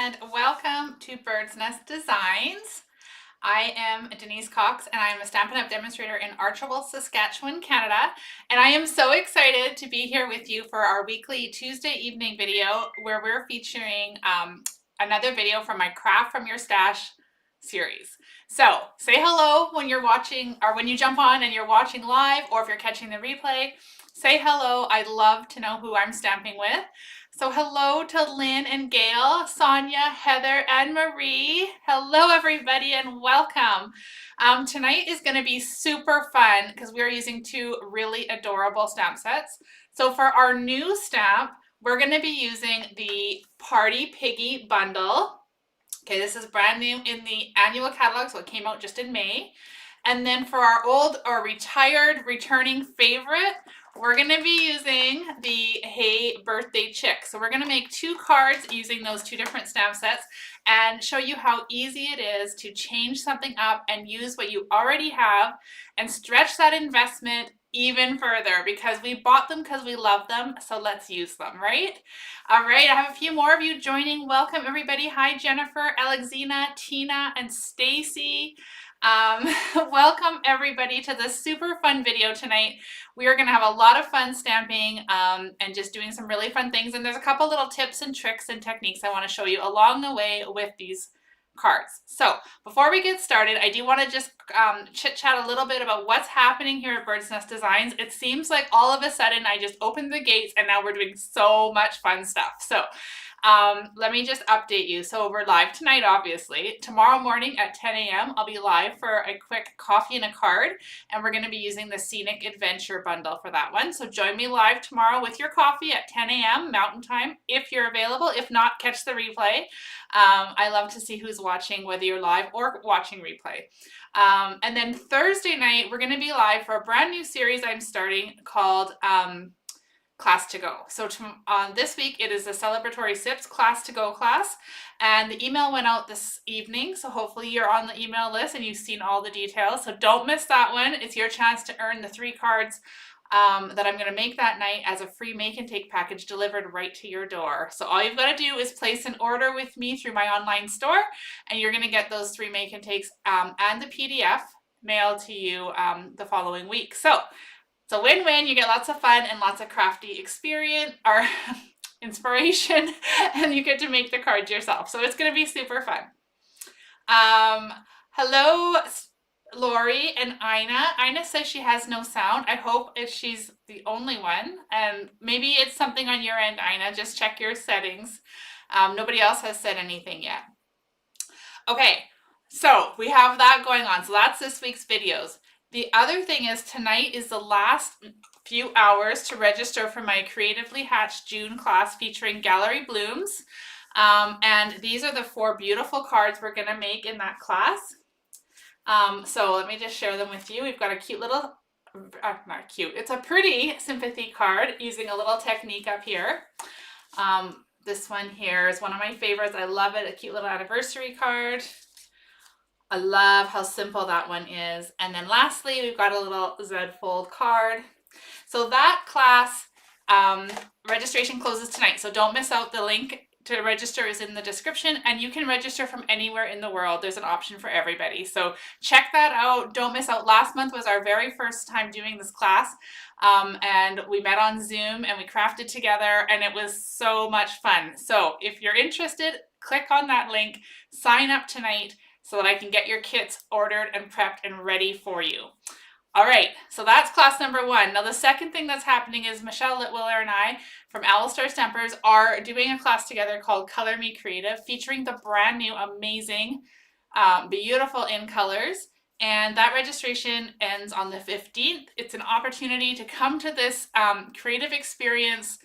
and welcome to Bird's Nest Designs. I am Denise Cox and I am a Stampin' Up! Demonstrator in Archibald, Saskatchewan, Canada. And I am so excited to be here with you for our weekly Tuesday evening video where we're featuring another video from my Craft from Your Stash series. So say hello when you're watching, or when you jump on and you're watching live, or if you're catching the replay. Say hello. I'd love to know who I'm stamping with. So hello to Lynn and Gail, Sonia, Heather, and Marie. Hello everybody and welcome. Tonight is going to be super fun because we are using two really adorable stamp sets. So for our new stamp, we're going to be using the Party Piggy bundle. Okay, this is brand new in the annual catalog, so it came out just in May. And then for our old or retired returning favorite, we're going to be using the Hey Birthday Chick. So we're going to make two cards using those two different stamp sets and show you how easy it is to change something up and use what you already have and stretch that investment even further, because we bought them because we love them, so let's use them, right? All right, I have a few more of you joining. Welcome everybody. Hi Jennifer, Alexina, Tina, and Stacy. Welcome everybody to this super fun video tonight. We are going to have a lot of fun stamping and just doing some really fun things, and there's a couple little tips and tricks and techniques I want to show you along the way with these cards. So before we get started, I do want to just chit chat a little bit about what's happening here at Bird's Nest Designs. It seems like all of a sudden I just opened the gates and now we're doing so much fun stuff. So let me just update you. So we're live tonight, obviously. Tomorrow morning at 10 a.m. I'll be live for a quick coffee and a card, and we're going to be using the Scenic Adventure bundle for that one. So join me live tomorrow with your coffee at 10 a.m. Mountain Time if you're available. If not, catch the replay. I love to see who's watching, whether you're live or watching replay. And then Thursday night, we're going to be live for a brand new series I'm starting called Class to Go. So this week it is a celebratory SIPs Class to Go class, and the email went out this evening, so hopefully you're on the email list and you've seen all the details. So don't miss that one. It's your chance to earn the 3 cards that I'm going to make that night as a free make and take package delivered right to your door. So all you've got to do is place an order with me through my online store, and you're going to get those 3 make and takes and the PDF mailed to you the following week. So it's a win-win. You get lots of fun and lots of crafty experience or inspiration, and you get to make the cards yourself. So it's going to be super fun. Hello, Lori and Ina. Ina says she has no sound. I hope she's the only one, and maybe it's something on your end, Ina. Just check your settings. Nobody else has said anything yet. Okay, so we have that going on. So that's this week's videos. The other thing is tonight is the last few hours to register for my Creatively Hatched June class featuring Gallery Blooms. And these are the 4 beautiful cards we're going to make in that class. So let me just share them with you. We've got a cute little, not cute, it's a pretty sympathy card using a little technique up here. This one here is one of my favorites. I love it. A cute little anniversary card. I love how simple that one is. And then lastly, we've got a little Z fold card. So that class registration closes tonight. So don't miss out. The link to register is in the description, and you can register from anywhere in the world. There's an option for everybody. So check that out. Don't miss out. Last month was our very first time doing this class. And we met on Zoom and we crafted together, and it was so much fun. So if you're interested, click on that link, sign up tonight, so that I can get your kits ordered and prepped and ready for you. All right, so that's class number 1. Now the second thing that's happening is Michelle Litwiller and I from Alistar Stampers are doing a class together called Color Me Creative, featuring the brand new, amazing, beautiful in colors. And that registration ends on the 15th. It's an opportunity to come to this creative experience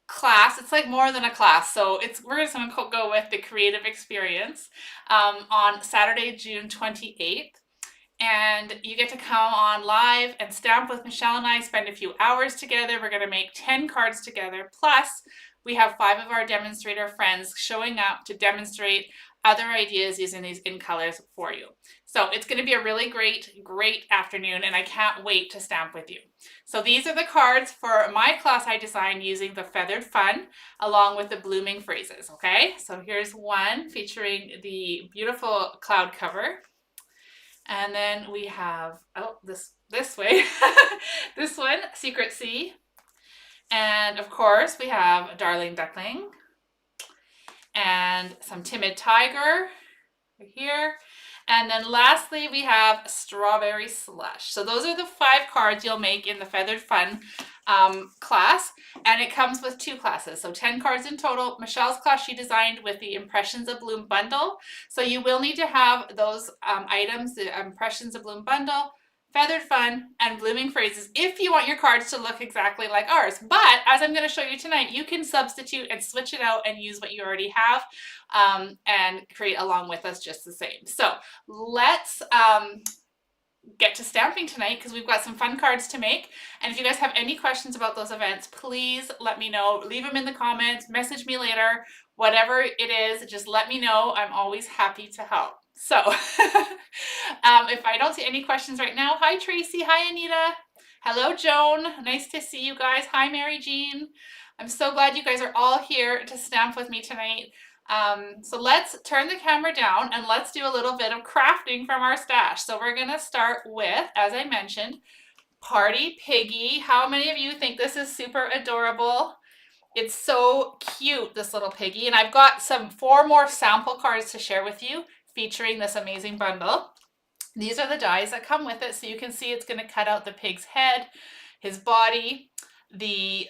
class. It's like more than a class, so we're just going to go with the creative experience on Saturday, June 28th, and you get to come on live and stamp with Michelle and I, spend a few hours together. We're going to make 10 cards together, plus we have 5 of our demonstrator friends showing up to demonstrate other ideas using these in colors for you. So it's going to be a really great afternoon, and I can't wait to stamp with you. So these are the cards for my class I designed using the Feathered Fun along with the Blooming Phrases, okay? So here's one featuring the beautiful cloud cover. And then we have, oh, this way, this one, Secret Sea. And of course we have Darling Duckling and some Timid Tiger right here. And then lastly, we have Strawberry Slush. So those are the 5 cards you'll make in the Feathered Fun class. And it comes with 2 classes, so 10 cards in total. Michelle's class she designed with the Impressions of Bloom bundle. So you will need to have those items, the Impressions of Bloom bundle, Feathered Fun, and Blooming Phrases if you want your cards to look exactly like ours. But as I'm going to show you tonight, you can substitute and switch it out and use what you already have and create along with us just the same. So let's get to stamping tonight because we've got some fun cards to make. And if you guys have any questions about those events, please let me know. Leave them in the comments, message me later, whatever it is, just let me know. I'm always happy to help. So if I don't see any questions right now, hi Tracy, hi Anita, hello Joan, nice to see you guys. Hi Mary Jean. I'm so glad you guys are all here to stamp with me tonight. So let's turn the camera down and let's do a little bit of crafting from our stash. So we're gonna start with, as I mentioned, Party Piggy. How many of you think this is super adorable? It's so cute, this little piggy. And I've got 4 more sample cards to share with you featuring this amazing bundle. These are the dies that come with it. So you can see it's gonna cut out the pig's head, his body, the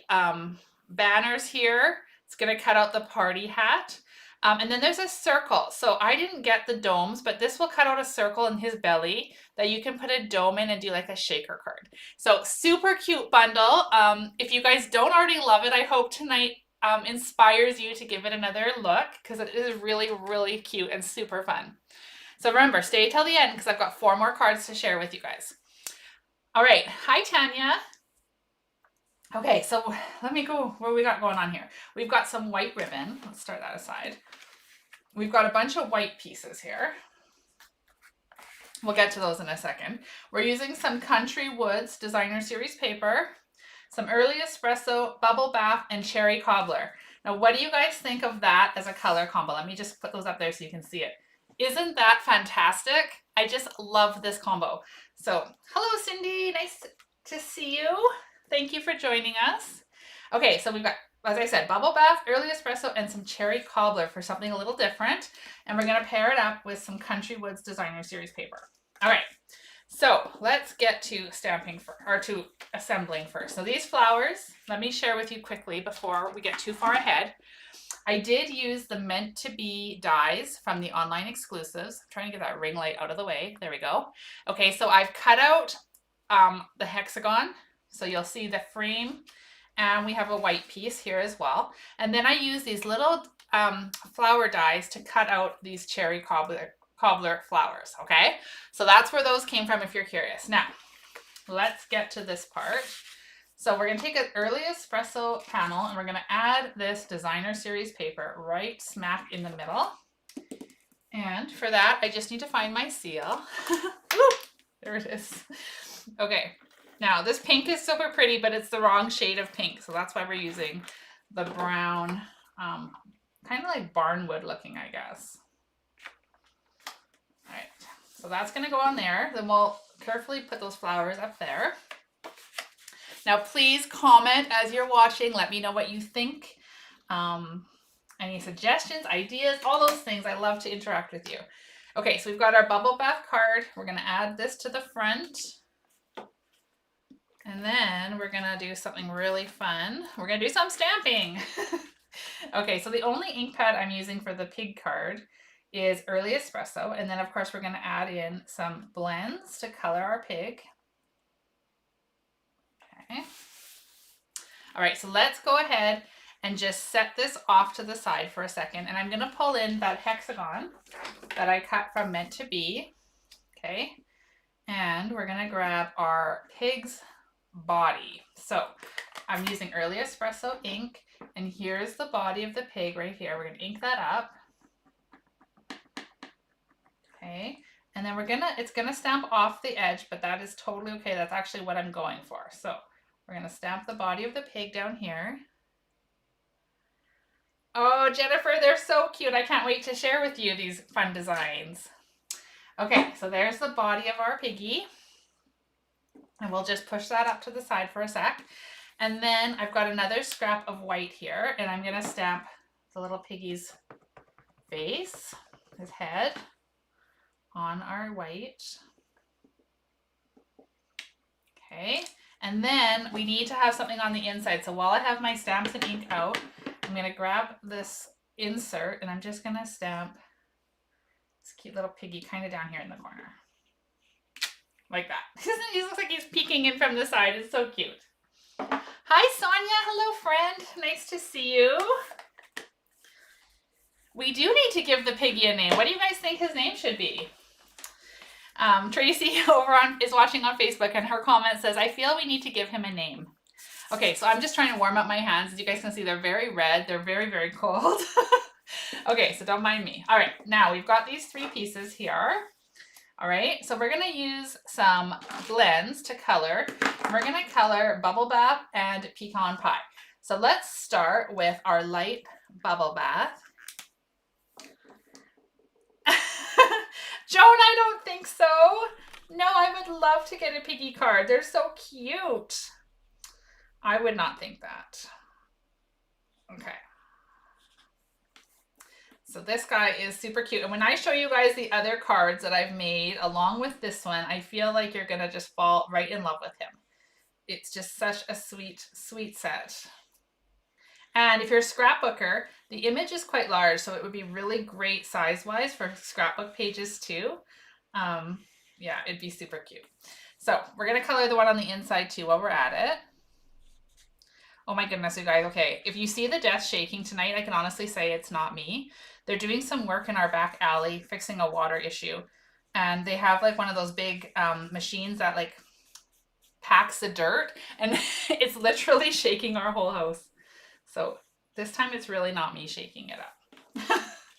banners here. It's gonna cut out the party hat. And then there's a circle. So I didn't get the domes, but this will cut out a circle in his belly that you can put a dome in and do like a shaker card. So super cute bundle. If you guys don't already love it, I hope tonight inspires you to give it another look because it is really, really cute and super fun. So remember, stay till the end because I've got 4 more cards to share with you guys. All right. Hi, Tanya. Okay, so let me go what we got going on here. We've got some white ribbon. Let's start that aside. We've got a bunch of white pieces here. We'll get to those in a second. We're using some Country Woods Designer Series paper, some Early Espresso, Bubble Bath, and Cherry Cobbler. Now, what do you guys think of that as a color combo? Let me just put those up there so you can see it. Isn't that fantastic? I just love this combo. So, hello, Cindy. Nice to see you. Thank you for joining us. Okay, so we've got, as I said, Bubble Bath, Early Espresso, and some Cherry Cobbler for something a little different. And we're going to pair it up with some Country Woods Designer Series paper. All right, so let's get to stamping or to assembling first. So these flowers, let me share with you quickly before we get too far ahead. I did use the Meant to Be dies from the online exclusives. I'm trying to get that ring light out of the way. There we go. Okay, so I've cut out the hexagon. So you'll see the frame, and we have a white piece here as well. And then I use these little flower dies to cut out these Cherry Cobbler flowers, okay? So that's where those came from if you're curious. Now, let's get to this part. So we're gonna take an Early Espresso panel and we're gonna add this Designer Series paper right smack in the middle. And for that, I just need to find my seal. There it is. Okay. Now, this pink is super pretty, but it's the wrong shade of pink. So that's why we're using the brown, kind of like barnwood looking, I guess. All right, so that's going to go on there. Then we'll carefully put those flowers up there. Now, please comment as you're watching. Let me know what you think. Any suggestions, ideas, all those things. I love to interact with you. Okay, so we've got our Bubble Bath card. We're going to add this to the front. And then we're gonna do something really fun. We're gonna do some stamping. Okay, so the only ink pad I'm using for the pig card is Early Espresso. And then of course we're gonna add in some blends to color our pig. Okay. All right, so let's go ahead and just set this off to the side for a second. And I'm gonna pull in that hexagon that I cut from Meant to Be. Okay, and we're gonna grab our pig's body. So I'm using Early Espresso ink, and here's the body of the pig right here. We're going to ink that up. Okay, And then it's gonna stamp off the edge, but that is totally okay. That's actually what I'm going for. So we're gonna stamp the body of the pig down here. Oh, Jennifer, they're so cute. I can't wait to share with you these fun designs. Okay, so there's the body of our piggy. And we'll just push that up to the side for a sec. And then I've got another scrap of white here, and I'm gonna stamp the little piggy's face, his head, on our white. Okay, and then we need to have something on the inside. So while I have my stamps and ink out, I'm gonna grab this insert and I'm just gonna stamp this cute little piggy kind of down here in the corner. Like that. He looks like he's peeking in from the side. It's so cute. Hi, Sonia. Hello, friend. Nice to see you. We do need to give the piggy a name. What do you guys think his name should be? Tracy is watching on Facebook, and her comment says, I feel we need to give him a name. Okay, so I'm just trying to warm up my hands. As you guys can see, they're very red. They're very, very cold. Okay, so don't mind me. All right, now we've got these 3 pieces here. All right, so we're gonna use some blends to color. We're gonna color Bubble Bath and Pecan Pie. So let's start with our light Bubble Bath. Joan, I don't think so. No, I would love to get a piggy card. They're so cute. I would not think that. Okay. So this guy is super cute. And when I show you guys the other cards that I've made along with this one, I feel like you're going to just fall right in love with him. It's just such a sweet, sweet set. And if you're a scrapbooker, the image is quite large, so it would be really great size-wise for scrapbook pages too. Yeah, it'd be super cute. So we're going to color the one on the inside too while we're at it. Oh my goodness, you guys. Okay, if you see the desk shaking tonight, I can honestly say it's not me. They're doing some work in our back alley, fixing a water issue. And they have like one of those big machines that like packs the dirt, and it's literally shaking our whole house. So this time it's really not me shaking it up.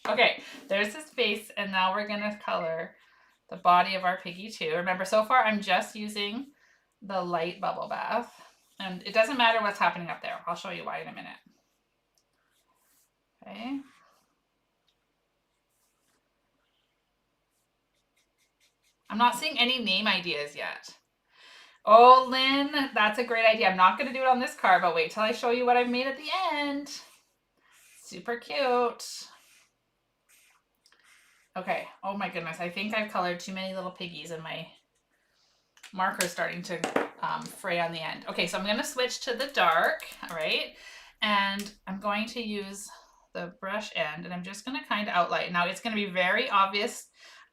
Okay, there's his face, and now we're gonna color the body of our piggy too. Remember, so far I'm just using the light Bubble Bath. And it doesn't matter what's happening up there. I'll show you why in a minute. Okay. I'm not seeing any name ideas yet. Oh, Lynn, that's a great idea. I'm not going to do it on this card, but wait till I show you what I've made at the end. Super cute. Okay. Oh my goodness. I think I've colored too many little piggies and my marker's starting to fray on the end. Okay, so I'm going to switch to the dark, all right? And I'm going to use the brush end, and I'm just going to kind of outline. Now, it's going to be very obvious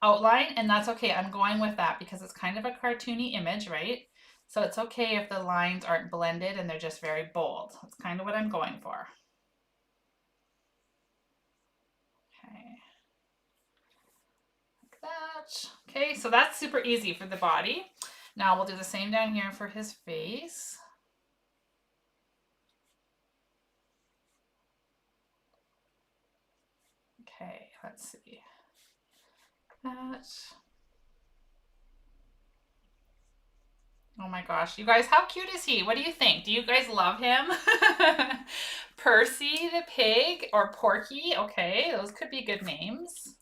outline, and that's okay. I'm going with that because it's kind of a cartoony image, right? So it's okay if the lines aren't blended and they're just very bold. That's kind of what I'm going for. Okay. Like that. Okay, so that's super easy for the body. Now we'll do the same down here for his face. Okay, let's see. That. Oh my gosh, you guys, how cute is he? What do you think? Do you guys love him? Percy the pig or Porky? Okay, those could be good names.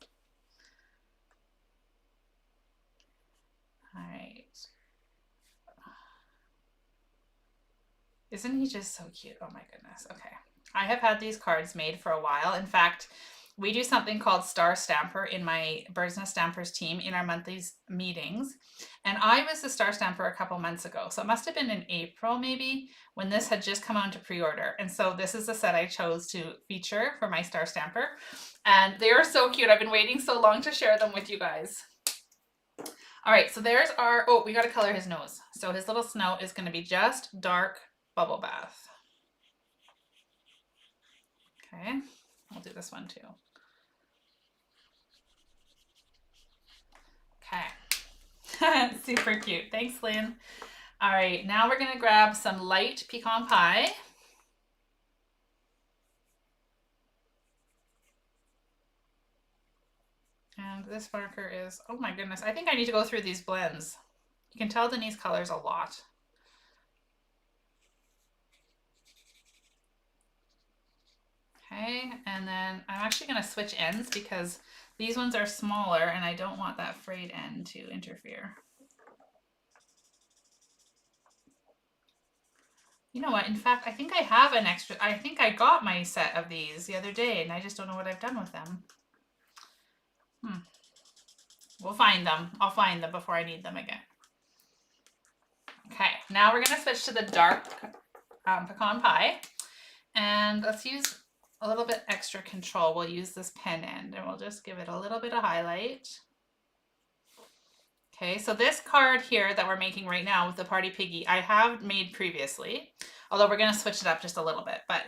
All right. Isn't he just so cute? Oh my goodness. Okay. I have had these cards made for a while. In fact, we do something called Star Stamper in my Birds Nest Stampers team in our monthly meetings. And I was the Star Stamper a couple months ago. So it must have been in April maybe when this had just come on to pre-order. And so this is the set I chose to feature for my Star Stamper. And they are so cute. I've been waiting so long to share them with you guys. All right, so there's our, oh, we got to color his nose. So his little snout is going to be just dark Bubble Bath. Okay, I'll do this one too. Okay, super cute. Thanks, Lynn. All right, now we're gonna grab some light pecan pie. And And this marker is, oh my goodness, I think I need to go through these blends. You can tell Denise colors a lot. Okay, and then I'm actually going to switch ends because these ones are smaller and I don't want that frayed end to interfere. You know what? In fact, I think I have an extra. I think I got my set of these the other day and I just don't know what I've done with them. We'll find them. I'll find them before I need them again. Okay, now we're going to switch to the dark pecan pie. And let's use a little bit extra control. We'll use this pen end and we'll just give it a little bit of highlight. Okay, so this card here that we're making right now with the Party Piggy, I have made previously, although we're going to switch it up just a little bit. But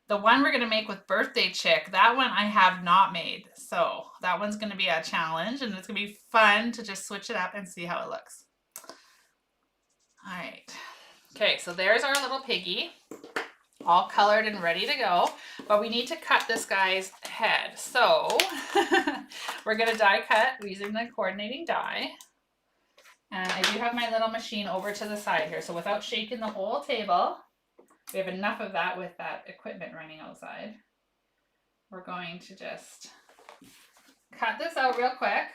the one we're going to make with Birthday Chick, that one I have not made. So that one's going to be a challenge and it's going to be fun to just switch it up and see how it looks. All right. Okay, so there's our little piggy, all colored and ready to go. But we need to cut this guy's head. So we're going to die cut using the coordinating die. And I do have my little machine over to the side here. So without shaking the whole table, we have enough of that with that equipment running outside. We're going to just cut this out real quick.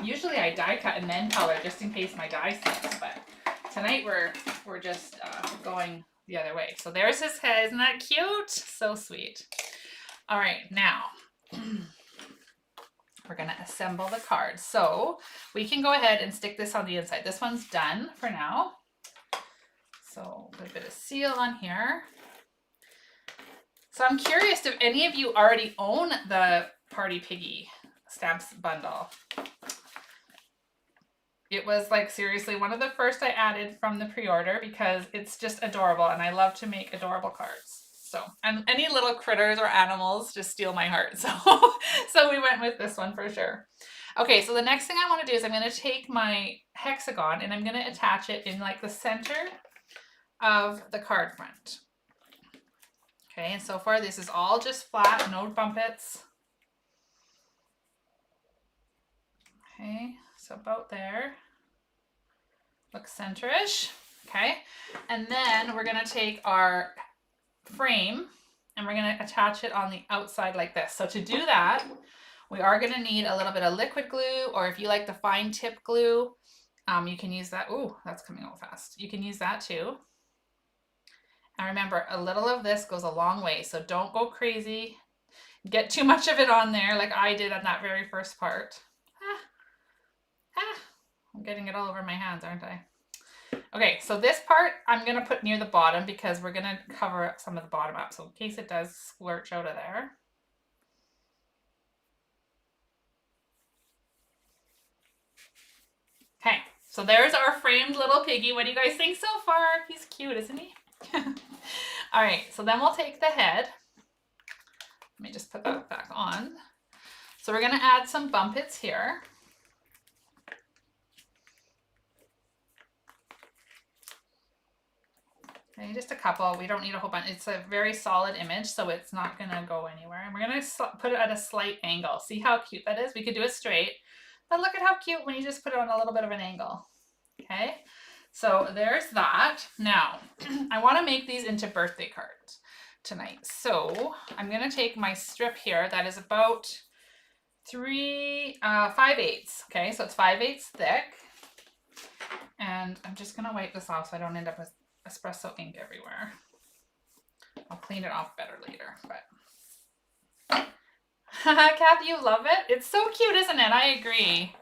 Usually I die cut and then color just in case my die slips, but tonight we're just going the other way. So there's his head. Isn't that cute? So sweet. All right, now we're going to assemble the cards. So we can go ahead and stick this on the inside. This one's done for now. So put a bit of seal on here. So I'm curious if any of you already own the Party Piggy stamps bundle. It was like seriously one of the first I added from the pre-order because it's just adorable and I love to make adorable cards. So, and any little critters or animals just steal my heart. So we went with this one for sure. Okay, so the next thing I want to do is I'm going to take my hexagon and I'm going to attach it in like the center of the card front. Okay, and so far this is all just flat, no bumpets. Okay, so about there. Looks center-ish. Okay, and then we're going to take our frame and we're going to attach it on the outside like this. So to do that, we are going to need a little bit of liquid glue, or if you like the fine tip glue, you can use that. Ooh, that's coming out fast. You can use that too. And remember, a little of this goes a long way, so don't go crazy. Get too much of it on there like I did on that very first part. I'm getting it all over my hands, aren't I? Okay, so this part I'm going to put near the bottom because we're going to cover up some of the bottom up. So in case it does splurge out of there. Okay, so there's our framed little piggy. What do you guys think so far? He's cute, isn't he? All right, so then we'll take the head. Let me just put that back on. So we're going to add some bumpets here. Okay, just a couple. We don't need a whole bunch. It's a very solid image, so it's not going to go anywhere. And we're going to put it at a slight angle. See how cute that is? We could do it straight, but look at how cute when you just put it on a little bit of an angle. Okay, so there's that. Now, I want to make these into birthday cards tonight. So I'm going to take my strip here that is about 5/8. Okay, so it's 5/8 thick. And I'm just going to wipe this off so I don't end up with espresso ink everywhere. I'll clean it off better later, but Kathy, you love it? It's so cute, isn't it? I agree.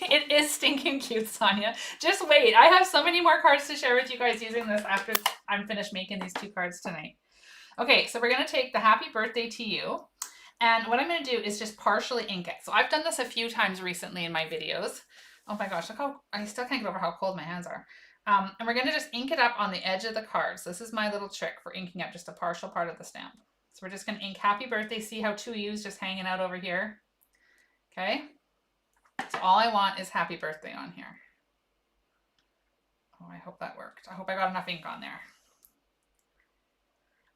It is stinking cute, Sonia. Just wait. I have so many more cards to share with you guys using this after I'm finished making these 2 cards tonight. Okay, so we're going to take the happy birthday to you. And what I'm going to do is just partially ink it. So I've done this a few times recently in my videos. Oh my gosh, look how, I still can't get over how cold my hands are. And we're going to just ink it up on the edge of the cards. This is my little trick for inking up just a partial part of the stamp. So we're just going to ink happy birthday. See how 2 U's just hanging out over here? Okay. So all I want is happy birthday on here. Oh, I hope that worked. I hope I got enough ink on there.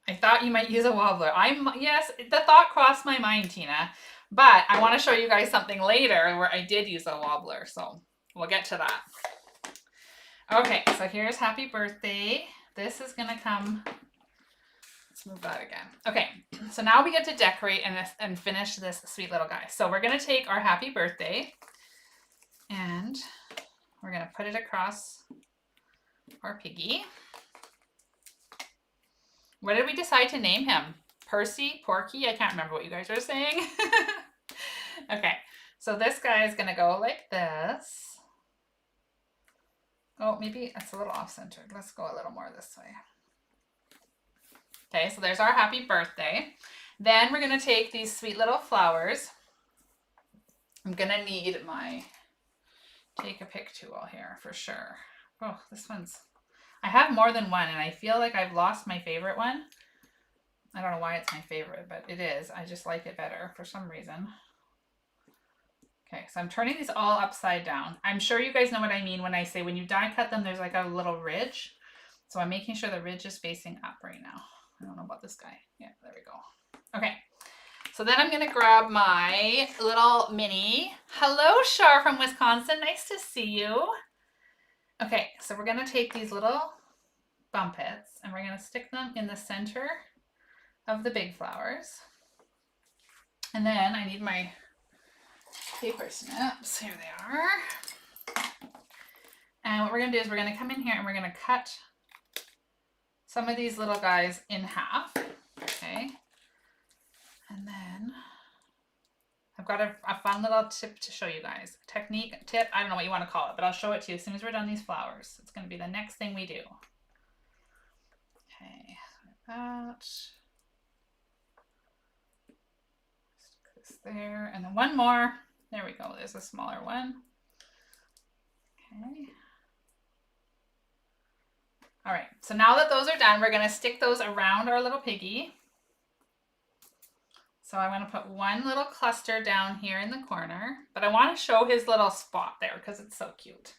I thought you might use a wobbler. Yes, the thought crossed my mind, Tina, but I want to show you guys something later where I did use a wobbler, so we'll get to that. Okay, so here's happy birthday. This is gonna come, let's move that again. Okay, so now we get to decorate and finish this sweet little guy. So we're gonna take our happy birthday and we're gonna put it across our piggy. What did we decide to name him? Percy? Porky? I can't remember what you guys were saying. Okay, so this guy is gonna go like this. Oh, maybe it's a little off-centered. Let's go a little more this way. Okay, so there's our happy birthday. Then we're gonna take these sweet little flowers. I'm gonna need my take a pic tool here for sure. Oh, this one's, I have more than one and I feel like I've lost my favorite one. I don't know why it's my favorite, but it is. I just like it better for some reason. Okay, so I'm turning these all upside down. I'm sure you guys know what I mean when I say when you die cut them, there's like a little ridge. So I'm making sure the ridge is facing up right now. I don't know about this guy. Yeah, there we go. Okay, so then I'm gonna grab my little mini. Hello, Shar from Wisconsin. Nice to see you. Okay, so we're gonna take these little bumpets and we're gonna stick them in the center of the big flowers. And then I need my paper snips. Here they are. And what we're gonna do is we're gonna come in here and we're gonna cut some of these little guys in half. Okay. And then I've got a fun little tip to show you guys. Technique, tip, I don't know what you want to call it, but I'll show it to you as soon as we're done these flowers. It's gonna be the next thing we do. Okay, like that. Stick this there, and then one more. There we go, there's a smaller one. Okay. All right, so now that those are done, we're gonna stick those around our little piggy. So I'm gonna put one little cluster down here in the corner, but I wanna show his little spot there because it's so cute.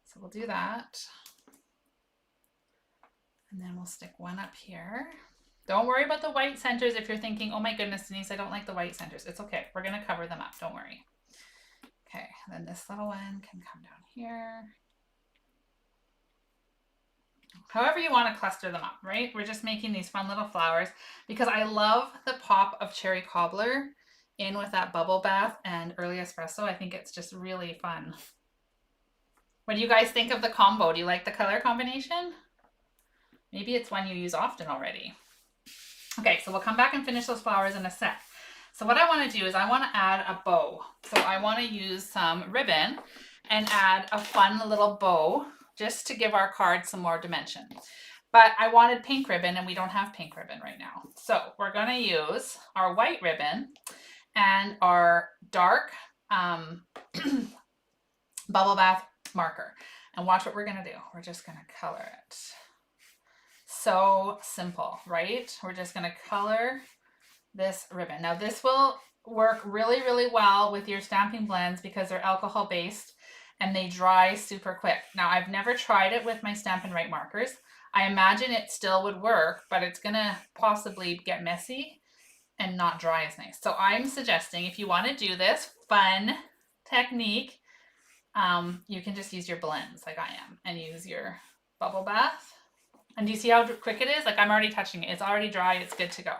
So we'll do that. And then we'll stick one up here. Don't worry about the white centers if you're thinking, oh my goodness, Denise, I don't like the white centers. It's okay, we're gonna cover them up, don't worry. Okay, and then this little one can come down here. However you want to cluster them up, right? We're just making these fun little flowers because I love the pop of cherry cobbler in with that bubble bath and early espresso. I think it's just really fun. What do you guys think of the combo? Do you like the color combination? Maybe it's one you use often already. Okay, so we'll come back and finish those flowers in a sec. So what I want to do is I want to add a bow. So I want to use some ribbon and add a fun little bow just to give our card some more dimension. But I wanted pink ribbon and we don't have pink ribbon right now. So we're going to use our white ribbon and our dark bubble bath marker. And watch what we're going to do. We're just going to color it. So simple, right? We're just going to color this ribbon. Now this will work really, really well with your stamping blends because they're alcohol based and they dry super quick. Now I've never tried it with my Stampin' Write markers. I imagine it still would work, but it's gonna possibly get messy and not dry as nice. So I'm suggesting if you want to do this fun technique, you can just use your blends like I am and use your bubble bath. And do you see how quick it is? Like I'm already touching it. It's already dry. It's good to go.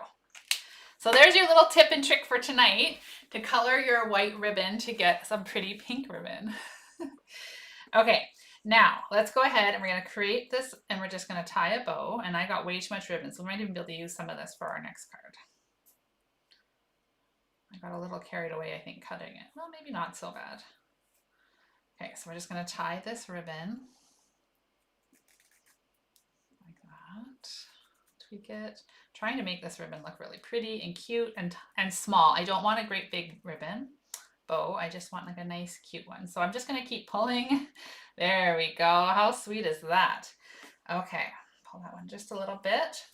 So there's your little tip and trick for tonight to color your white ribbon to get some pretty pink ribbon. Okay, now let's go ahead and we're going to create this and we're just going to tie a bow. And I got way too much ribbon, so we might even be able to use some of this for our next card. I got a little carried away, I think, cutting it. Well, maybe not so bad. Okay, so we're just going to tie this ribbon like that. Tweak it. Trying to make this ribbon look really pretty and cute and small. I don't want a great big ribbon bow. I just want like a nice cute one. So I'm just going to keep pulling. There we go. How sweet is that? Okay, pull that one just a little bit.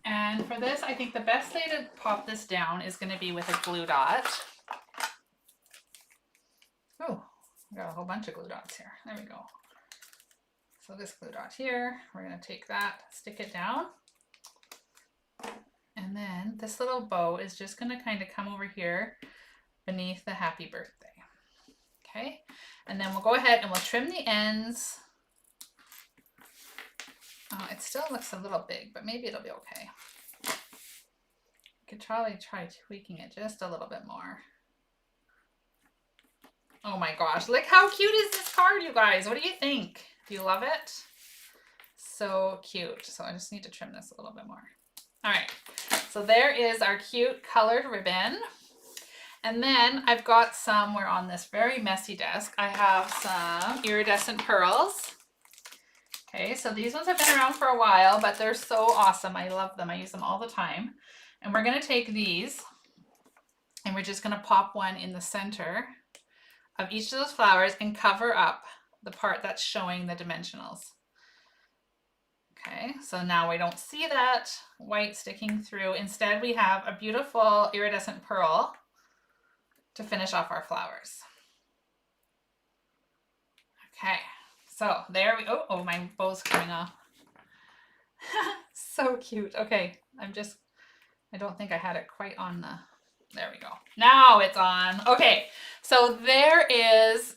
And for this, I think the best way to pop this down is going to be with a glue dot. Oh, we got a whole bunch of glue dots here. There we go. So this glue dot here, we're going to take that, stick it down. And then this little bow is just going to kind of come over here beneath the happy birthday. Okay, and then we'll go ahead and we'll trim the ends. It still looks a little big, but maybe it'll be okay. Could probably try tweaking it just a little bit more. Oh my gosh, look how cute is this card, you guys. What do you think? Do you love it? So cute. So I just need to trim this a little bit more. All right, so there is our cute colored ribbon. And then I've got some, we're on this very messy desk, I have some iridescent pearls. Okay, so these ones have been around for a while, but they're so awesome. I love them. I use them all the time. And we're going to take these and we're just going to pop one in the center of each of those flowers and cover up the part that's showing the dimensionals. Okay, so now we don't see that white sticking through. Instead, we have a beautiful iridescent pearl to finish off our flowers. Okay, so there we go. Oh, my bow's coming off. So cute. Okay, I don't think I had it quite on the, there we go. Now it's on. Okay, so there is,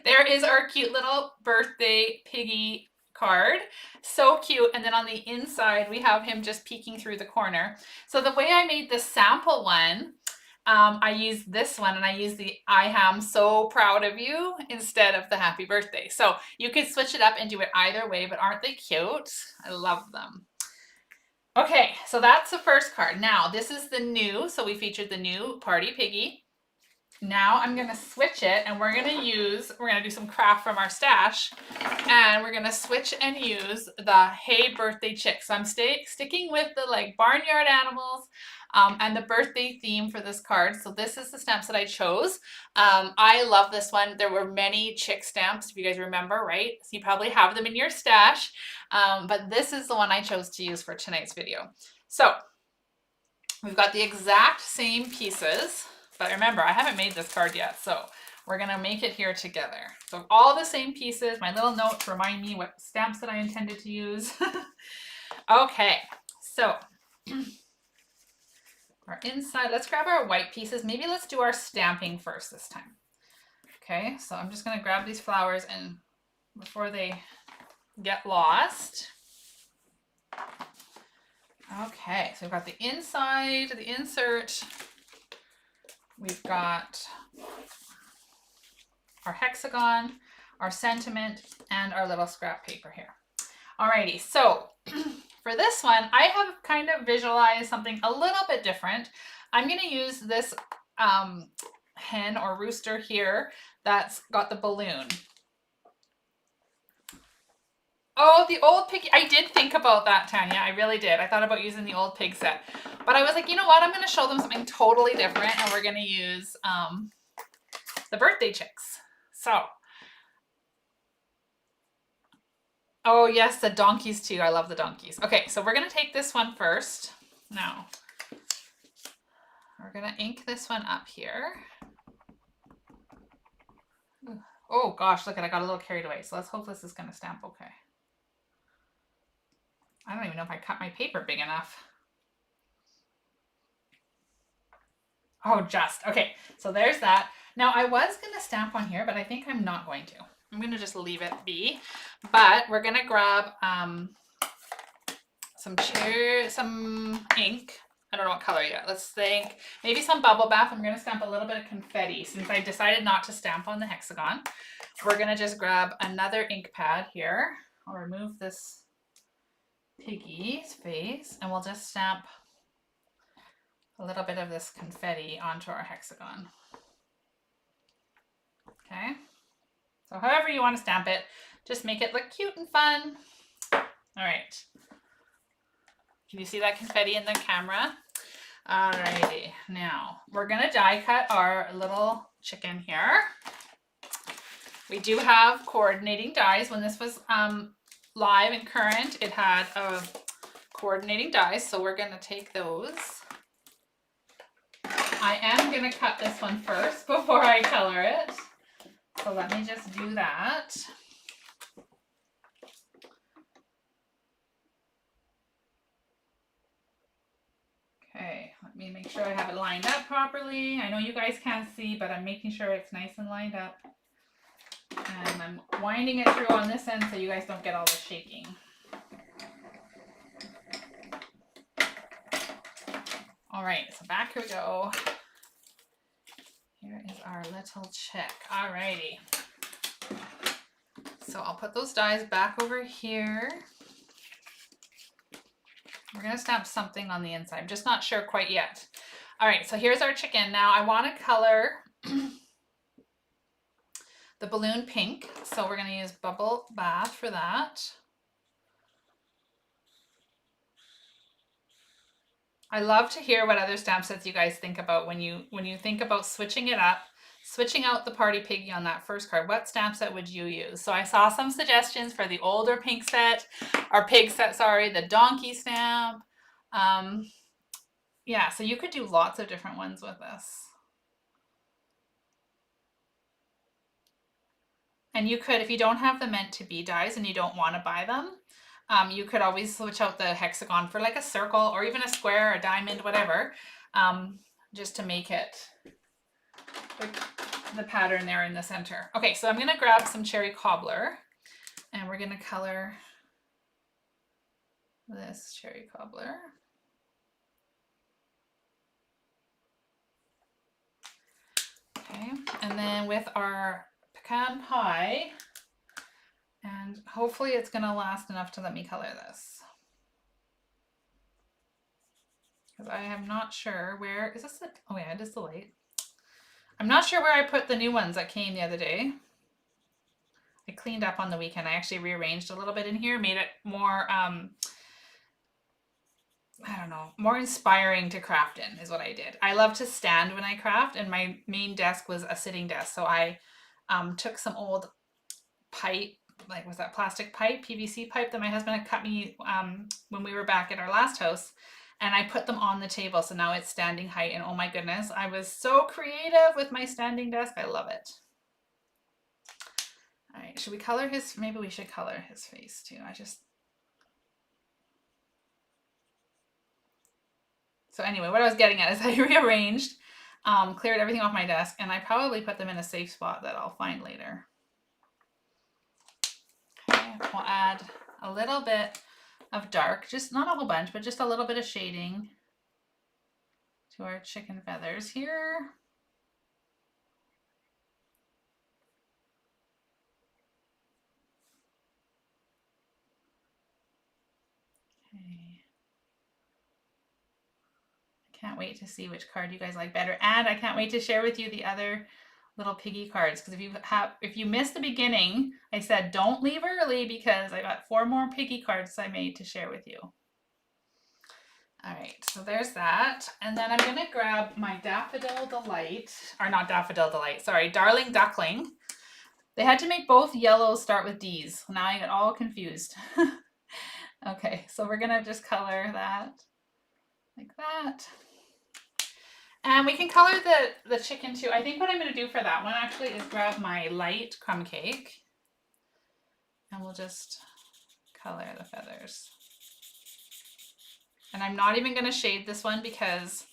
there is our cute little birthday piggy card. So cute. And then on the inside, we have him just peeking through the corner. So the way I made the sample one, I used this one and I used the I am so proud of you instead of the happy birthday. So you could switch it up and do it either way, but aren't they cute? I love them. Okay, so that's the first card. Now this is the new, so we featured the new Party Piggy. Now I'm gonna switch it and we're gonna do some craft from our stash and we're gonna switch and use the Hey Birthday Chick. So I'm sticking with the like barnyard animals and the birthday theme for this card. So this is the stamps that I chose. I love this one. There were many chick stamps, if you guys remember, right? So you probably have them in your stash, but this is the one I chose to use for tonight's video. So we've got the exact same pieces. But remember, I haven't made this card yet, so we're going to make it here together. So all the same pieces, my little notes remind me what stamps that I intended to use. Okay, so our inside, let's grab our white pieces. Maybe let's do our stamping first this time. Okay, so I'm just going to grab these flowers and before they get lost. Okay, so we've got the inside, the insert. We've got our hexagon, our sentiment, and our little scrap paper here. Alrighty, so for this one, I have kind of visualized something a little bit different. I'm going to use this hen or rooster here that's got the balloon. Oh, the old pig. I did think about that, Tanya. I really did. I thought about using the old pig set. But I was like, you know what? I'm going to show them something totally different. And we're going to use the birthday chicks. So. Oh, yes, the donkeys too. I love the donkeys. Okay, so we're going to take this one first. Now, we're going to ink this one up here. Oh, gosh, look at it. I got a little carried away. So let's hope this is going to stamp okay. I don't even know if I cut my paper big enough. Oh, just. Okay, so there's that. Now, I was going to stamp on here, but I think I'm not going to. I'm going to just leave it be. But we're going to grab some ink. I don't know what color yet. Let's think. Maybe some bubble bath. I'm going to stamp a little bit of confetti since I decided not to stamp on the hexagon. We're going to just grab another ink pad here. I'll remove this piggy's face and we'll just stamp a little bit of this confetti onto our hexagon. Okay, so however you want to stamp it, just make it look cute and fun. All right, can you see that confetti in the camera? Alrighty, now we're gonna die cut our little chicken here. We do have coordinating dies. When this was live and current, it had coordinating dies, so we're going to take those. I am going to cut this one first before I color it, so let me just do that. me make sure I have it lined up properly. I know you guys can't see, but I'm making sure it's nice and lined up. And I'm winding it through on this end so you guys don't get all the shaking. All right, so back we go. Here is our little chick. All righty. So I'll put those dies back over here. We're gonna stamp something on the inside. I'm just not sure quite yet. All right, so here's our chicken. Now I want to color the balloon pink. So we're gonna use Bubble Bath for that. I love to hear what other stamp sets you guys think about when you think about switching it up, switching out the Party Piggy on that first card. What stamp set would you use? So I saw some suggestions for the older pink set, or pig set, sorry, the donkey stamp. Yeah, so you could do lots of different ones with this. And you could, if you don't have the meant to be dies and you don't want to buy them, you could always switch out the hexagon for like a circle or even a square, a diamond, whatever, just to make it like the pattern there in the center. Okay, so I'm going to grab some cherry cobbler and we're going to color this cherry cobbler. Okay, and then with our pecan pie, and hopefully it's going to last enough to let me color this. Because I am not sure where, is this the, oh yeah, it is the light. I'm not sure where I put the new ones that came the other day. I cleaned up on the weekend. I actually rearranged a little bit in here, made it more, I don't know, more inspiring to craft in is what I did. I love to stand when I craft, and my main desk was a sitting desk. So I took some old pipe, like was that plastic pipe, PVC pipe that my husband had cut me when we were back at our last house, and I put them on the table. So now it's standing height, and oh my goodness, I was so creative with my standing desk. I love it. All right, should we color his, maybe we should color his face too. So anyway, what I was getting at is I rearranged, cleared everything off my desk, and I probably put them in a safe spot that I'll find later. Okay, we'll add a little bit of dark, just not a whole bunch, but just a little bit of shading to our chicken feathers here. Okay. I can't wait to see which card you guys like better, and I can't wait to share with you the other little piggy cards, because if you missed the beginning, I said don't leave early because I got 4 more piggy cards I made to share with you. All right, so there's that, and then I'm gonna grab my Daffodil Delight, or not Daffodil Delight, sorry, Darling Duckling. They had to make both yellows start with D's. Now I get all confused. Okay, so we're gonna just color that like that. And we can color the chicken too. I think what I'm going to do for that one actually is grab my light crumb cake, and we'll just color the feathers. And I'm not even going to shade this one because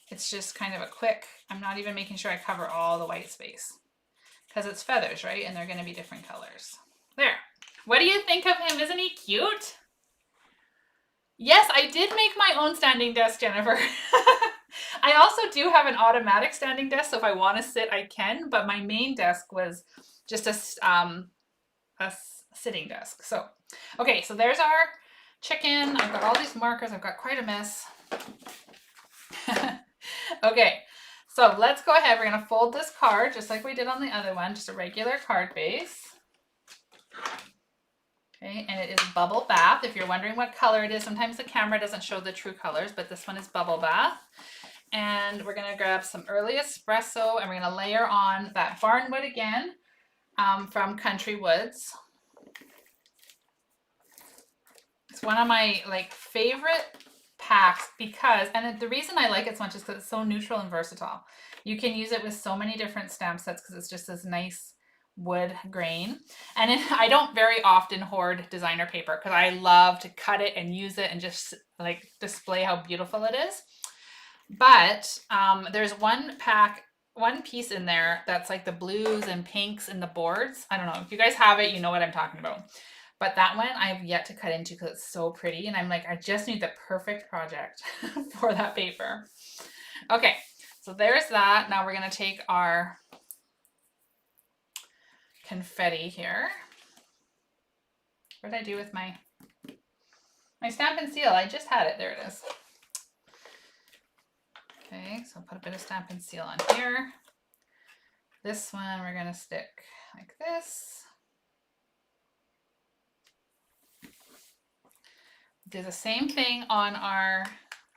it's just kind of a quick, I'm not even making sure I cover all the white space because it's feathers, right? And they're going to be different colors. There. What do you think of him? Isn't he cute? Yes, I did make my own standing desk, Jennifer. I also do have an automatic standing desk, so if I want to sit, I can, but my main desk was just a sitting desk. So, okay, so there's our chicken. I've got all these markers. I've got quite a mess. Okay, so let's go ahead. We're going to fold this card just like we did on the other one, just a regular card base. Okay, and it is Bubble Bath. If you're wondering what color it is, sometimes the camera doesn't show the true colors, but this one is Bubble Bath. And we're going to grab some early espresso, and we're going to layer on that barnwood again from Country Woods. It's one of my favorite packs because, and the reason I like it so much is because it's so neutral and versatile. You can use it with so many different stamp sets because it's just this nice wood grain. And I don't very often hoard designer paper because I love to cut it and use it and just like display how beautiful it is. But there's one piece in there that's like the blues and pinks in the boards. I don't know if you guys have it, you know what I'm talking about. But that one I have yet to cut into because it's so pretty. And I'm like, I just need the perfect project for that paper. Okay, so there's that. Now we're going to take our confetti here. What did I do with my Stamp and Seal? I just had it. There it is. Okay, so I'll put a bit of Stamp and Seal on here. This one we're going to stick like this. Do the same thing on our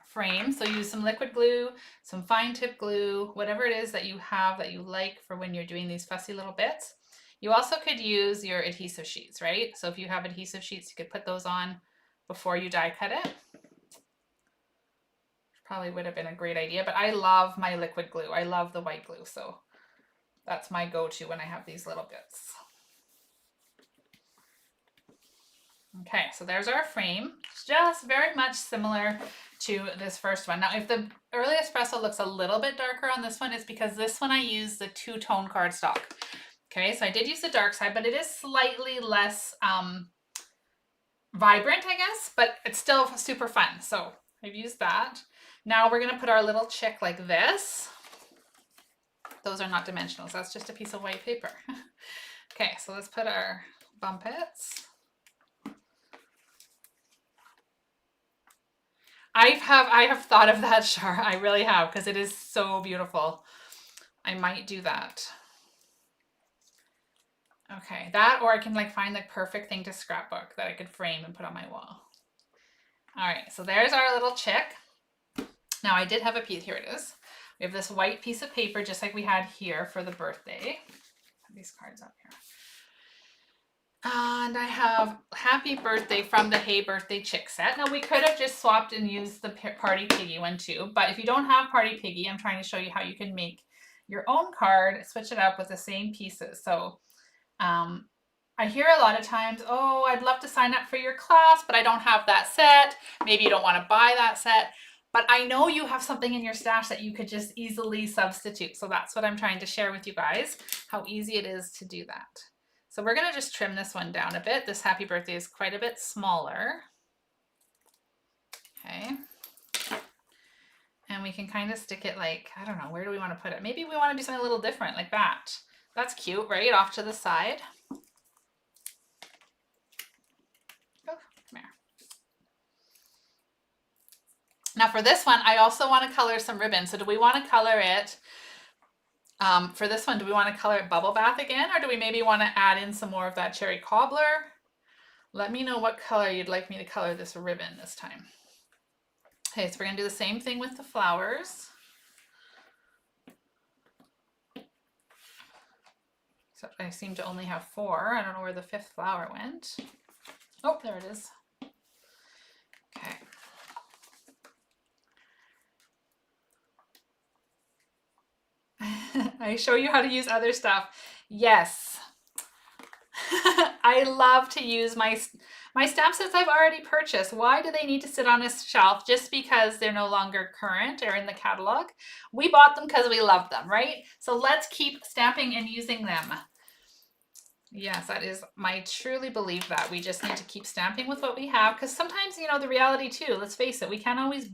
frame. So use some liquid glue, some fine tip glue, whatever it is that you have that you like for when you're doing these fussy little bits. You also could use your adhesive sheets, right? So if you have adhesive sheets, you could put those on before you die cut it. Probably would have been a great idea, but I love my liquid glue. I love the white glue, so that's my go-to when I have these little bits. Okay, so there's our frame. It's just very much similar to this first one. Now, if the early espresso looks a little bit darker on this one, it's because this one I used the two-tone cardstock. Okay, so I did use the dark side, but it is slightly less vibrant, I guess, but it's still super fun. So I've used that. Now we're gonna put our little chick like this. Those are not dimensionals, that's just a piece of white paper. Okay, so let's put our bumpets. I have thought of that, Char. I really have, because it is so beautiful. I might do that. Okay, that, or I can like find the perfect thing to scrapbook that I could frame and put on my wall. All right, so there's our little chick. Now I did have a piece, here it is. We have this white piece of paper just like we had here for the birthday. Put these cards up here. And I have Happy Birthday from the Hey Birthday Chick set. Now we could have just swapped and used the Party Piggy one too, but if you don't have Party Piggy, I'm trying to show you how you can make your own card, switch it up with the same pieces. So I hear a lot of times, oh, I'd love to sign up for your class, but I don't have that set. Maybe you don't want to buy that set, but I know you have something in your stash that you could just easily substitute. So that's what I'm trying to share with you guys, how easy it is to do that. So we're gonna just trim this one down a bit. This Happy Birthday is quite a bit smaller. Okay. And we can kind of stick it like, I don't know, where do we want to put it? Maybe we want to do something a little different like that. That's cute, right? Off to the side. Oh, come here. Now for this one, I also want to color some ribbon. So do we want to color it, for this one, do we want to color it Bubble Bath again? Or do we maybe want to add in some more of that cherry cobbler? Let me know what color you'd like me to color this ribbon this time. Okay, so we're going to do the same thing with the flowers. So I seem to only have 4. I don't know where the 5th flower went. Oh, there it is. Okay. I show you how to use other stuff. Yes. I love to use my stamp sets I've already purchased. Why do they need to sit on a shelf just because they're no longer current or in the catalog? We bought them because we love them, right? So let's keep stamping and using them. Yes, that is, I truly believe that. We just need to keep stamping with what we have, because sometimes, you know, the reality too, let's face it, we can't always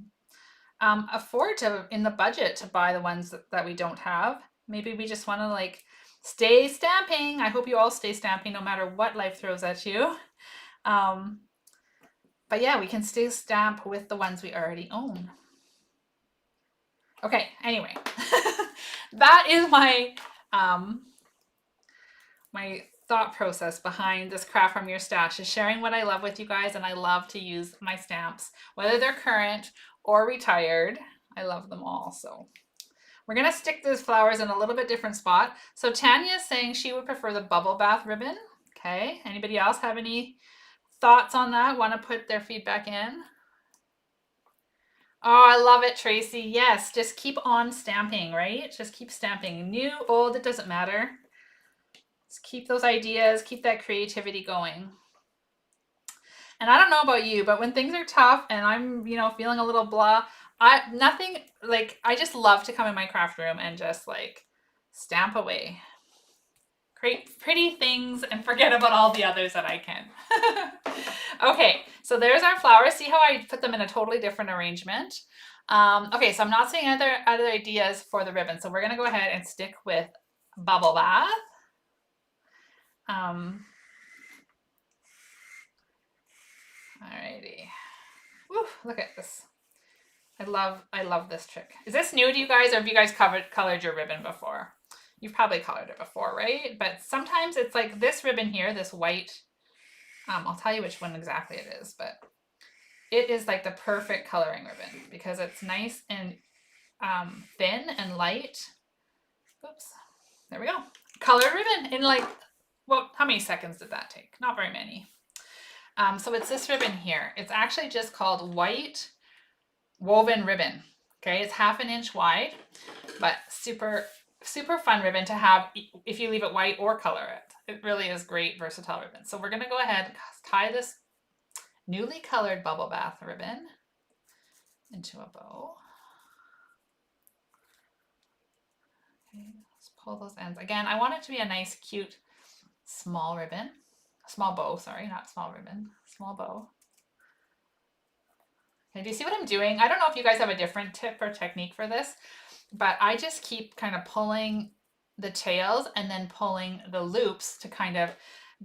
afford to, in the budget, to buy the ones that we don't have. Maybe we just want to like stay stamping. I hope you all stay stamping no matter what life throws at you. But yeah, we can still stamp with the ones we already own. Okay, anyway, that is my my thought process behind this craft from your stash, is sharing what I love with you guys. And I love to use my stamps, whether they're current or retired. I love them all. So we're going to stick those flowers in a little bit different spot. So Tanya is saying she would prefer the Bubble Bath ribbon. Okay. Anybody else have any thoughts on that? Want to put their feedback in? Oh, I love it, Tracy. Yes. Just keep on stamping, right? Just keep stamping. New, old, it doesn't matter. Just keep those ideas, keep that creativity going. And I don't know about you, but when things are tough and I'm, you know, feeling a little blah, Nothing like, I just love to come in my craft room and just like stamp away. Create pretty things and forget about all the others that I can. Okay, so there's our flowers. See how I put them in a totally different arrangement? Okay, so I'm not seeing other ideas for the ribbon. So we're gonna go ahead and stick with bubble bath. Alrighty. Woo, look at this. I love this trick. Is this new to you guys, or have you guys colored your ribbon before? You've probably colored it before, right? But sometimes it's like this ribbon here, this white. I'll tell you which one exactly it is, but it is like the perfect coloring ribbon because it's nice and thin and light. Oops, there we go. Colored ribbon in like, well, how many seconds did that take? Not very many. So it's this ribbon here. It's actually just called white woven ribbon. Okay, it's 1/2 inch wide, but super fun ribbon to have if you leave it white or color it. It really is great versatile ribbon. So we're gonna go ahead and tie this newly colored bubble bath ribbon into a bow. Okay, let's pull those ends. Again, I want it to be a nice, cute, small ribbon. Small bow, sorry, not small ribbon, small bow. Okay, do you see what I'm doing? I don't know if you guys have a different tip or technique for this, but I just keep kind of pulling the tails and then pulling the loops to kind of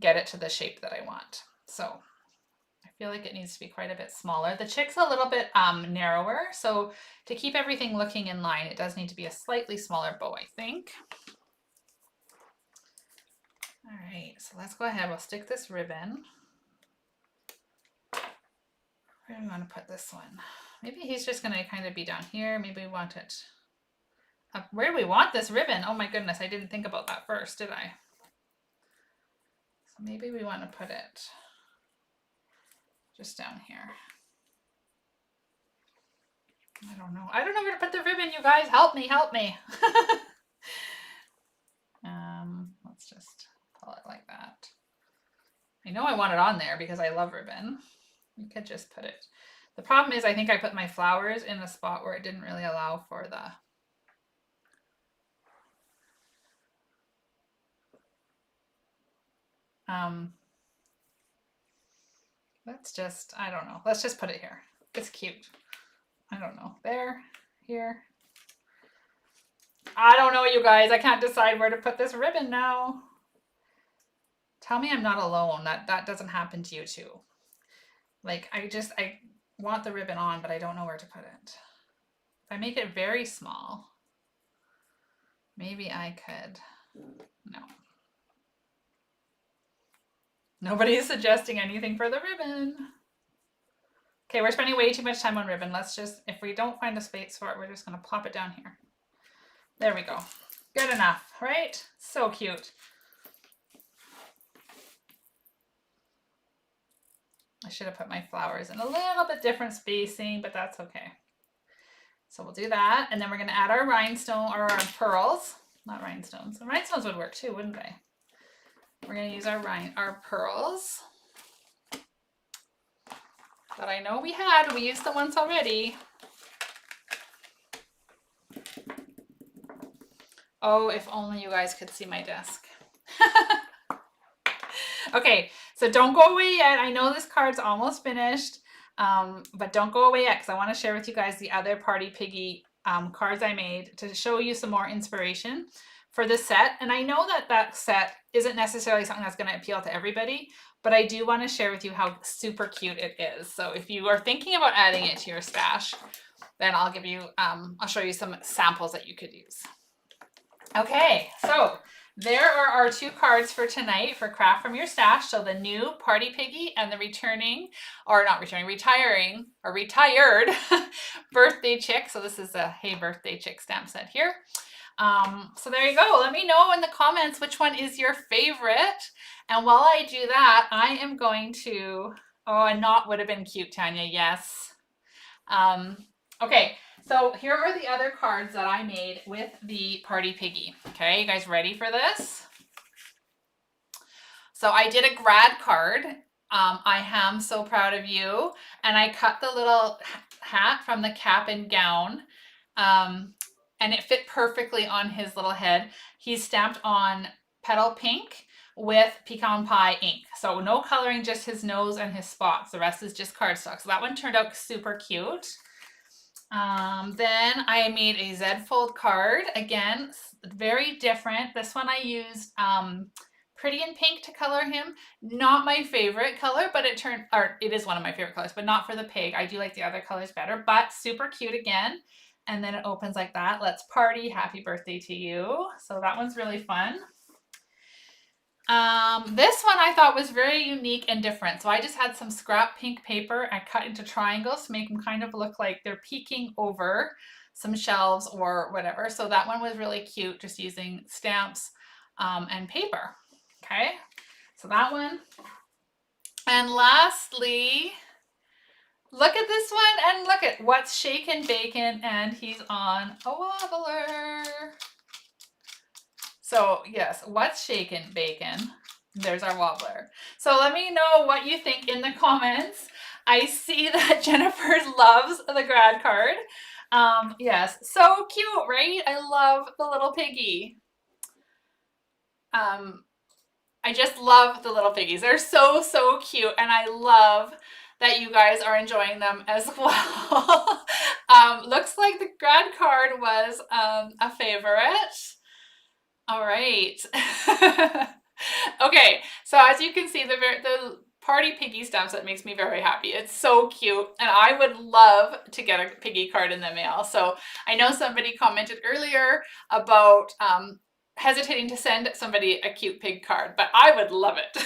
get it to the shape that I want. So I feel like it needs to be quite a bit smaller. The chick's a little bit narrower, so to keep everything looking in line, it does need to be a slightly smaller bow, I think. All right, so let's go ahead. We'll stick this ribbon. Where do we want to put this one? Maybe he's just going to kind of be down here. Maybe we want it up. Where do we want this ribbon? Oh my goodness, I didn't think about that first, did I? So maybe we want to put it just down here. I don't know. I don't know where to put the ribbon, you guys. Help me, help me. Let's just pull it like that. I know I want it on there because I love ribbon. You could just put it. The problem is I think I put my flowers in a spot where it didn't really allow for the let's just, I don't know. Let's just put it here. It's cute. I don't know. There, here. I don't know, you guys. I can't decide where to put this ribbon now. Tell me I'm not alone. That doesn't happen to you too. Like I want the ribbon on, but I don't know where to put it. If I make it very small, maybe I could, no. Nobody is suggesting anything for the ribbon. Okay, we're spending way too much time on ribbon. Let's just, if we don't find a space for it, we're just gonna plop it down here. There we go. Good enough, right? So cute. I should have put my flowers in a little bit different spacing, but that's okay. So we'll do that. And then we're gonna add our rhinestone or our pearls, not rhinestones. The rhinestones would work too, wouldn't they? We're gonna use our pearls that I know we had. We used them once already. Oh, if only you guys could see my desk. Okay, so don't go away yet. I know this card's almost finished, but don't go away yet because I want to share with you guys the other Party Piggy cards I made to show you some more inspiration for this set. And I know that that set isn't necessarily something that's going to appeal to everybody, but I do want to share with you how super cute it is. So if you are thinking about adding it to your stash, then I'll give you, I'll show you some samples that you could use. Okay, so there are our two cards for tonight for Craft from Your Stash. So the new Party Piggy and the retiring or retired birthday chick. So this is a Hey Birthday Chick stamp set here. So there you go. Let me know in the comments which one is your favorite. And while I do that, I am going to, oh, a knot would have been cute, Tanya. Yes. Okay. So here are the other cards that I made with the Party Piggy. Okay, you guys ready for this? So I did a grad card. I am so proud of you. And I cut the little hat from the cap and gown. And it fit perfectly on his little head. He's stamped on petal pink with pecan pie ink. So no coloring, just his nose and his spots. The rest is just cardstock. So that one turned out super cute. Then I made a Z fold card. Again, very different. This one I used Pretty in Pink to color him. Not my favorite color, but it is one of my favorite colors, but not for the pig. I do like the other colors better, but super cute again. And then it opens like that. Let's party. Happy birthday to you. So that one's really fun. This one I thought was very unique and different. So I just had some scrap pink paper and cut into triangles to make them kind of look like they're peeking over some shelves or whatever. So that one was really cute, just using stamps and paper. Okay, so that one. And lastly, look at this one and look at what's shaken bacon, and he's on a wobbler. So yes, what's shaken bacon? There's our wobbler. So let me know what you think in the comments. I see that Jennifer loves the grad card. Yes, so cute, right? I love the little piggy. I just love the little piggies. They're so, so cute, and I love that you guys are enjoying them as well. Looks like the grad card was a favorite. All right. Okay, so as you can see, the Party Piggy stamps, that makes me very happy. It's so cute, and I would love to get a piggy card in the mail. So I know somebody commented earlier about hesitating to send somebody a cute pig card, but I would love it.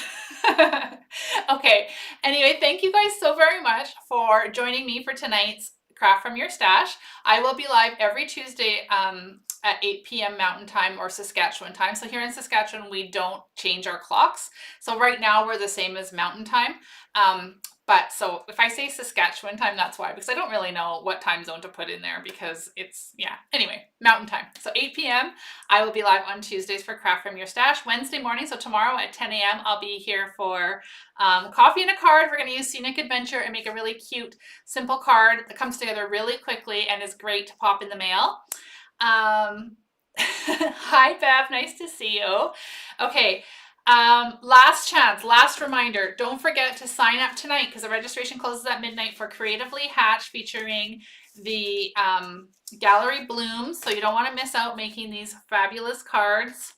Okay, anyway, thank you guys so very much for joining me for tonight's Craft from Your Stash. I will be live every Tuesday at 8 p.m. Mountain Time or Saskatchewan time. So here in Saskatchewan, we don't change our clocks. So right now we're the same as Mountain Time. But so if I say Saskatchewan time, that's why, because I don't really know what time zone to put in there because it's, yeah, anyway, Mountain Time. So 8 p.m. I will be live on Tuesdays for Craft from Your Stash. Wednesday morning, so tomorrow at 10 a.m. I'll be here for coffee and a card. We're going to use Scenic Adventure and make a really cute, simple card that comes together really quickly and is great to pop in the mail. Hi, Bev. Nice to see you. Okay. Last chance, last reminder, don't forget to sign up tonight because the registration closes at midnight for Creatively Hatched featuring the Gallery Blooms. So you don't want to miss out making these fabulous cards.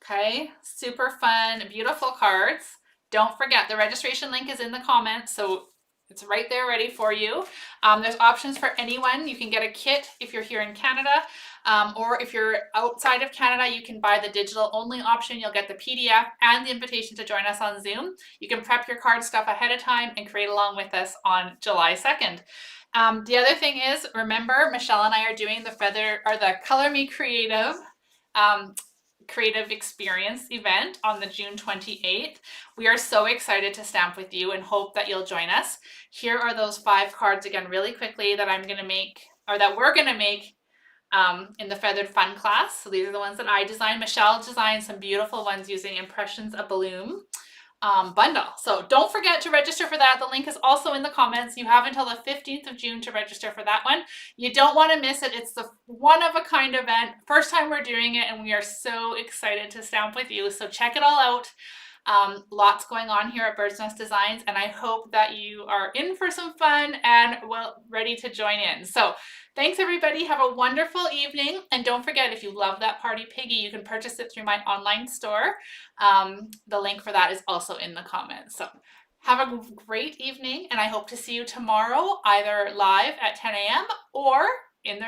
Okay, super fun, beautiful cards. Don't forget, the registration link is in the comments, so it's right there ready for you. There's options for anyone. You can get a kit if you're here in Canada. Or if you're outside of Canada, you can buy the digital only option. You'll get the PDF and the invitation to join us on Zoom. You can prep your card stuff ahead of time and create along with us on July 2nd. The other thing is, remember, Michelle and I are doing the Color Me Creative creative experience event on the June 28th. We are so excited to stamp with you and hope that you'll join us. Here are those 5 cards again really quickly that I'm going to make, or that we're going to make in the Feathered Fun class. So these are the ones that I designed. Michelle designed some beautiful ones using Impressions of Bloom bundle. So don't forget to register for that. The link is also in the comments. You have until the 15th of June to register for that one. You don't want to miss it. It's the one-of-a-kind event. First time we're doing it, and we are so excited to stamp with you. So check it all out. Lots going on here at Bird's Nest Designs, and I hope that you are in for some fun and ready to join in. So thanks everybody. Have a wonderful evening. And don't forget, if you love that Party Piggy, you can purchase it through my online store. The link for that is also in the comments. So have a great evening, and I hope to see you tomorrow, either live at 10 a.m. or in the